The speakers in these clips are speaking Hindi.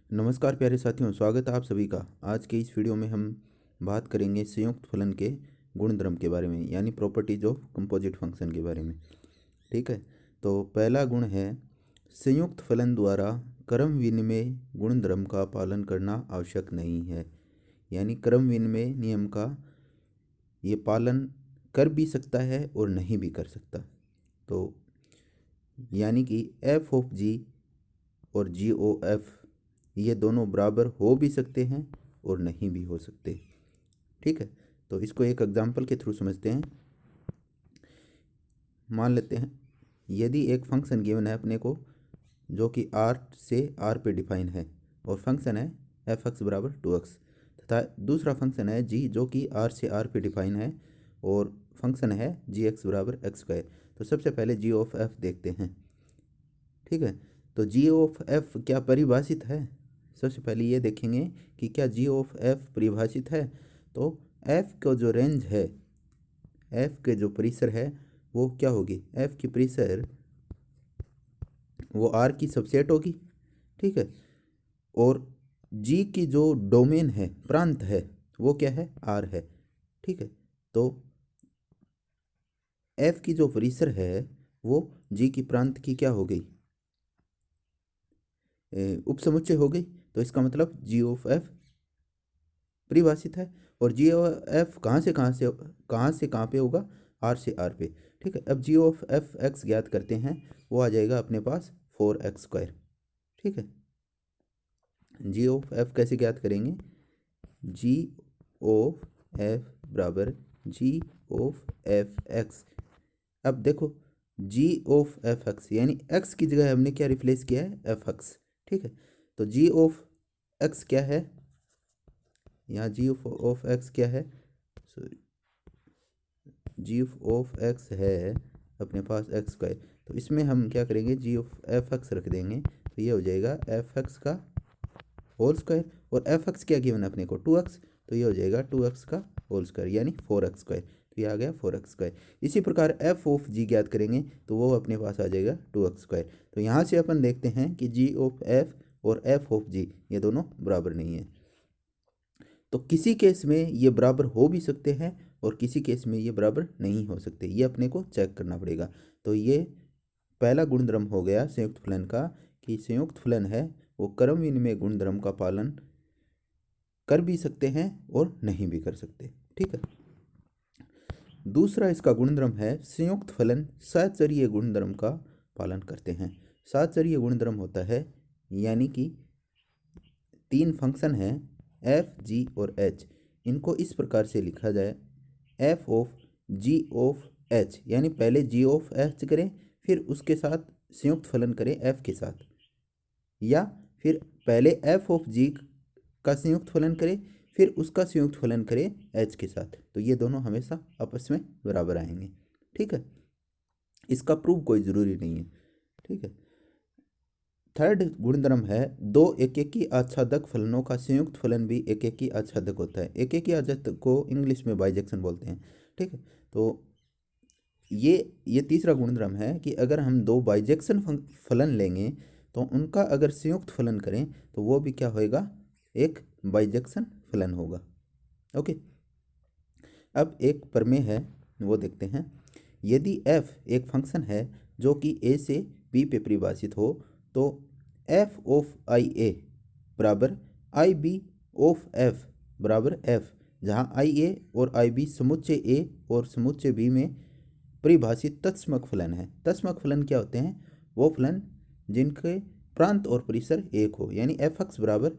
नमस्कार प्यारे साथियों, स्वागत है आप सभी का। आज के इस वीडियो में हम बात करेंगे संयुक्त फलन के गुणधर्म के बारे में, यानी प्रॉपर्टीज ऑफ कंपोजिट फंक्शन के बारे में। ठीक है, तो पहला गुण है संयुक्त फलन द्वारा क्रम विनिमय गुणधर्म का पालन करना आवश्यक नहीं है। यानी क्रम विनिमय नियम का ये पालन कर भी सकता है और नहीं भी कर सकता। तो यानी कि एफ ऑफ जी और जी ओ एफ ये दोनों बराबर हो भी सकते हैं और नहीं भी हो सकते। ठीक है, तो इसको एक एग्जांपल के थ्रू समझते हैं। मान लेते हैं यदि एक फंक्शन गिवन है अपने को जो कि आर से आर पे डिफाइन है और फंक्शन है एफ एक्स बराबर 2x, तथा दूसरा फंक्शन है जी जो कि आर से आर पे डिफाइन है और फंक्शन है जी एक्स बराबर एक्स स्क्वायर। तो सबसे पहले जी ऑफ एफ देखते हैं। ठीक है, तो जी ऑफ एफ क्या परिभाषित है? सबसे पहले ये देखेंगे कि क्या जी ऑफ एफ परिभाषित है। तो एफ का जो रेंज है, एफ के जो परिसर है वो क्या होगी? एफ की परिसर वो आर की सबसेट होगी। ठीक है, और जी की जो डोमेन है, प्रांत है, वो क्या है? आर है। ठीक है, तो एफ की जो परिसर है वो जी की प्रांत की क्या हो गई? उपसमुच्चय हो गई। तो इसका मतलब जी ऑफ एफ परिभाषित है। और जी ऑफ एफ कहाँ से कहाँ पे होगा? आर से आर पे। ठीक है, अब जी ऑफ एफ एक्स ज्ञात करते हैं, वो आ जाएगा अपने पास 4x²। ठीक है, जी ऑफ एफ कैसे ज्ञात करेंगे? जी ऑफ एफ बराबर जी ऑफ एफ एक्स। अब देखो जी ऑफ एफ एक्स यानी एक्स की जगह हमने क्या रिप्लेस किया है? F x. ठीक है, तो जी ऑफ एक्स क्या है? यहाँ जी ऑफ एक्स क्या है? सॉरी, जी ऑफ एक्स है अपने पास एक्स स्क्वायर। तो इसमें हम क्या करेंगे? जी ऑफ एफ एक्स रख देंगे, तो ये हो जाएगा एफ एक्स का होल स्क्वायर। और एफ एक्स क्या गिवन है अपने को? 2x, तो ये हो जाएगा 2x का होल स्क्वायर यानी 4x²। तो ये आ गया 4x²। इसी प्रकार एफ ऑफ जी ज्ञात करेंगे तो वो अपने पास आ जाएगा 2x²। तो यहाँ से अपन देखते हैं कि जी ऑफ एफ और एफ ऑफ जी ये दोनों बराबर नहीं है। तो किसी केस में ये बराबर हो भी सकते हैं और किसी केस में ये बराबर नहीं हो सकते, ये अपने को चेक करना पड़ेगा। तो ये पहला गुणधर्म हो गया संयुक्त फलन का कि संयुक्त फलन है वो क्रम विनिमय गुणधर्म का पालन कर भी सकते हैं और नहीं भी कर सकते। ठीक है, दूसरा इसका गुणधर्म है संयुक्त फलन सहचर्य गुणधर्म का पालन करते हैं। सहचर्य गुणधर्म होता है यानी कि तीन फंक्शन हैं एफ जी और एच, इनको इस प्रकार से लिखा जाए F of G of H, यानी पहले जी ऑफ एच करें फिर उसके साथ संयुक्त फलन करें एफ के साथ, या फिर पहले एफ ऑफ जी का संयुक्त फलन करें फिर उसका संयुक्त फलन करें एच के साथ। तो ये दोनों हमेशा आपस में बराबर आएंगे। ठीक है, इसका प्रूफ कोई ज़रूरी नहीं है। ठीक है, थर्ड गुणधर्म है दो एकेकी आच्छादक फलनों का संयुक्त फलन भी एकेकी आच्छादक होता है। एकेकी आच्छादक को इंग्लिश में बाइजेक्शन बोलते हैं। ठीक है, तो ये तीसरा गुणधर्म है कि अगर हम दो बाइजेक्शन फलन लेंगे तो उनका अगर संयुक्त फलन करें तो वो भी क्या होएगा? एक बाइजेक्शन फलन होगा। ओके, अब एक प्रमेय है वो देखते हैं। यदि f एक फंक्शन है जो कि a से b पे परिभाषित हो तो f ऑफ आई ए बराबर आई बी ऑफ f बराबर f, जहाँ आई ए और आई बी समुच्चय a और समुच्चय b में परिभाषित तत्समक फलन है। तत्समक फलन क्या होते हैं? वो फलन जिनके प्रांत और परिसर एक हो, यानी एफ एक्स बराबर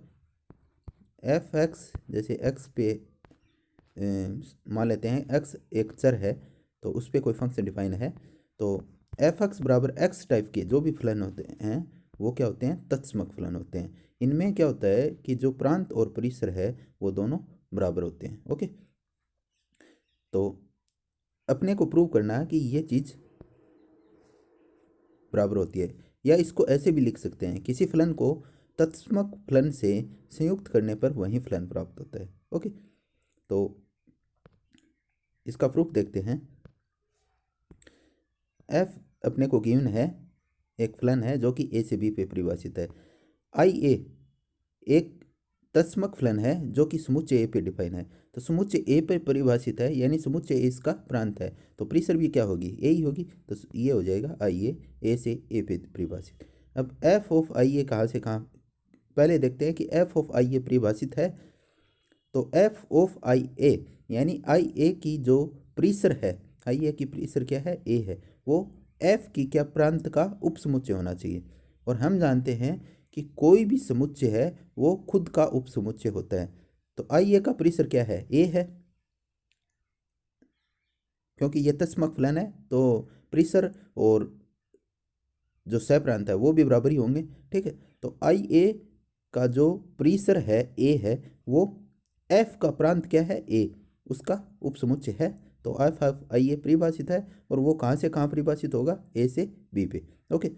एफ एक्स, जैसे एक्स पे मान लेते हैं एक्स एक चर है तो उस पर कोई फंक्शन डिफाइन है, तो एफ एक्स बराबर एक्स टाइप के जो भी फलन होते हैं वो क्या होते हैं? तत्समक फलन होते हैं। इनमें क्या होता है कि जो प्रांत और परिसर है वो दोनों बराबर होते हैं। ओके, तो अपने को प्रूव करना है कि ये चीज़ बराबर होती है, या इसको ऐसे भी लिख सकते हैं किसी फलन को तत्समक फलन से संयुक्त करने पर वही फलन प्राप्त होता है। ओके, तो इसका प्रूफ देखते हैं। एफ अपने को गिवन है, एक फलन है जो कि ए से बी पे परिभाषित है। आई ए एक तत्समक फलन है जो कि समुच्चय ए पे डिफाइन है। तो समुच्चय ए पर परिभाषित है, यानी समुच्चय ए इसका प्रांत है, तो परिसर भी क्या होगी, ए ही होगी। तो ये हो जाएगा आई ए से ए पे परिभाषित। अब एफ ऑफ आई ए कहाँ से कहाँ, पहले देखते हैं कि एफ ऑफ आई ए परिभाषित है। तो एफ ऑफ आई ए यानी आई ए की जो परिसर है, आई ए की परिसर क्या है, ए है, वो एफ की क्या प्रांत का उपसमुच्चय होना चाहिए। और हम जानते हैं कि कोई भी समुच्चय है वो खुद का उपसमुच्चय होता है। तो आई ए का परिसर क्या है, ए है, क्योंकि ये तत्समक फलन है तो परिसर और जो सह प्रांत है वो भी बराबर ही होंगे। ठीक है, तो आई ए का जो परिसर है ए है, वो एफ का प्रांत क्या है, ए, उसका उपसमुच्चय है। तो एफ ऑफ आई ए परिभाषित है, और वो कहाँ से कहाँ परिभाषित होगा, ए से बी पे। ओके,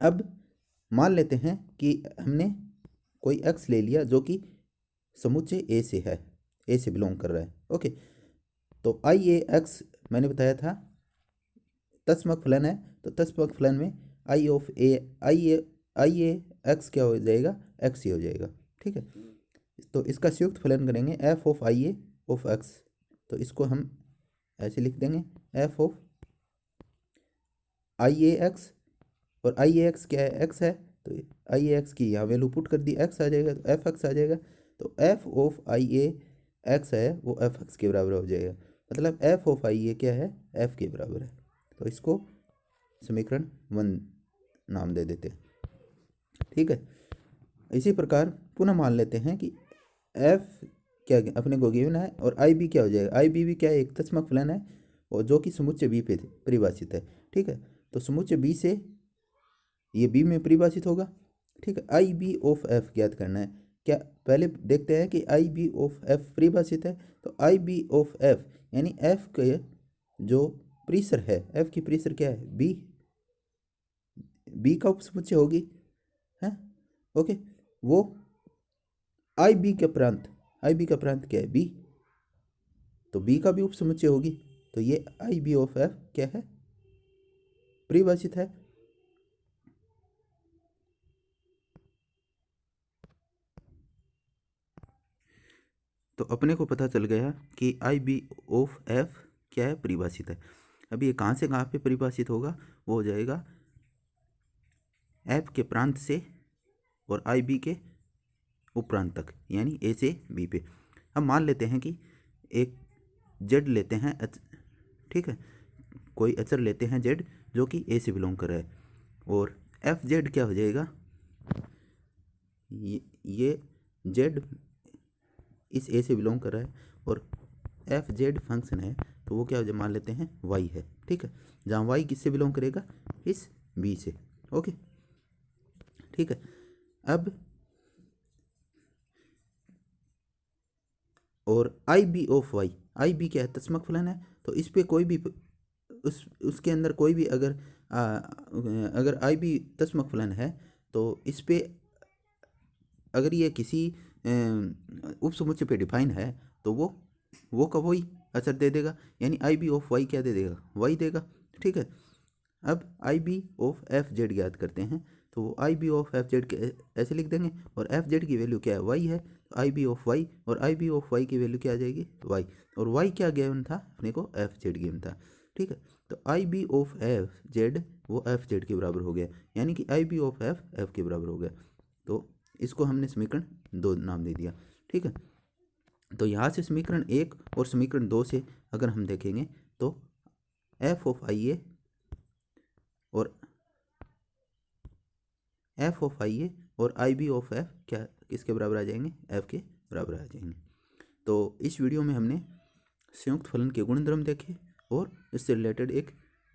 अब मान लेते हैं कि हमने कोई एक्स ले लिया जो कि समुच्चय ए से है, ए से बिलोंग कर रहा है। ओके, तो आई ए एक्स मैंने बताया था तत्समक फलन है, तो तत्समक फलन में आई of A I A x क्या हो जाएगा, एक्स ही हो जाएगा। ठीक है, तो इसका संयुक्त फलन करेंगे F of I A of x. तो इसको हम ऐसे लिख देंगे F of I A x, और आई ए एक्स क्या है, एक्स है, तो आई ए एक्स की यहाँ वैल्यू पुट कर दी, एक्स आ जाएगा, तो एफ एक्स आ जाएगा। तो F of I A x है वो एफ एक्स के बराबर हो जाएगा, मतलब एफ ऑफ आई ए क्या है, एफ के बराबर है। तो इसको समीकरण 1 नाम दे देते हैं। ठीक है, इसी प्रकार पुनः मान लेते हैं कि एफ क्या अपने को गिवन है, और आई बी क्या हो जाएगा, आई बी भी क्या है, एक तत्समक फलन है, और जो कि समुच्चय बी पे परिभाषित है। ठीक है, तो समुच्चय बी से ये बी में परिभाषित होगा। ठीक है, आई बी ऑफ एफ ज्ञात करना है। क्या, पहले देखते हैं कि आई बी ऑफ एफ परिभाषित है। तो आई बी ऑफ एफ यानी एफ के जो परिसर है, एफ की परिसर क्या है, बी, बी का उपसमुच्चय होगी है। ओके, वो आई बी के प्रांत, आई बी का प्रांत क्या है, बी, तो बी का भी उपसमुच्चय होगी। तो ये आई बी ऑफ एफ क्या है, परिभाषित है। तो अपने को पता चल गया कि आई बी ऑफ एफ क्या है, परिभाषित है। अब ये कहाँ से कहाँ पे परिभाषित होगा, वो हो जाएगा एफ के प्रांत से और आई बी के उपप्रांत तक, यानी ए से बी पे। हम मान लेते हैं कि एक जेड लेते हैं, ठीक है, कोई अचर लेते हैं जेड जो कि ए से बिलोंग कर रहा है, और एफ जेड क्या हो जाएगा, ये जेड इस ए से बिलोंग कर रहा है, और एफ जेड फंक्शन है, तो वो क्या हो जाए, मान लेते हैं वाई है। ठीक है, जहाँ वाई किससे बिलोंग करेगा, इस बी से। ओके, ठीक है, अब और I B of Y, I B क्या है, तत्समक फलन है, तो इस पे कोई भी उसके अंदर कोई भी अगर आई बी तत्समक फलन है, तो इस पे अगर ये किसी उपसमुच्चय पे डिफाइन है, तो वो का वही अचर दे देगा, यानी आई बी ऑफ वाई क्या दे देगा, वाई देगा। ठीक है, अब आई बी ऑफ एफ जेड ज्ञात करते हैं, तो आई बी ऑफ एफ जेड के ऐसे लिख देंगे, और एफ जेड की वैल्यू क्या है, वाई है, तो आई बी ऑफ वाई, और आई बी ऑफ वाई की वैल्यू क्या आ जाएगी, वाई, और वाई क्या गिवन था अपने को, एफ जेड गिवन था। ठीक है, तो आई बी ऑफ एफ जेड वो एफ जेड के बराबर हो गया, यानी कि आई बी ऑफ एफ एफ के बराबर हो गया। तो इसको हमने समीकरण 2 नाम दे दिया। ठीक है, तो यहाँ से समीकरण 1 और समीकरण 2 से अगर हम देखेंगे, तो एफ ऑफ आई ए और एफ ऑफ आई ए और आई बी ऑफ एफ क्या किसके बराबर आ जाएंगे, एफ के बराबर आ जाएंगे। तो इस वीडियो में हमने संयुक्त फलन के गुणधर्म देखे और इससे रिलेटेड एक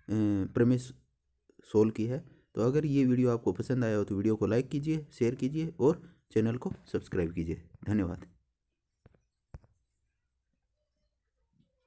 प्रमेय सोल्व की है। तो अगर ये वीडियो आपको पसंद आया हो तो वीडियो को लाइक कीजिए, शेयर कीजिए और चैनल को सब्सक्राइब कीजिए। धन्यवाद।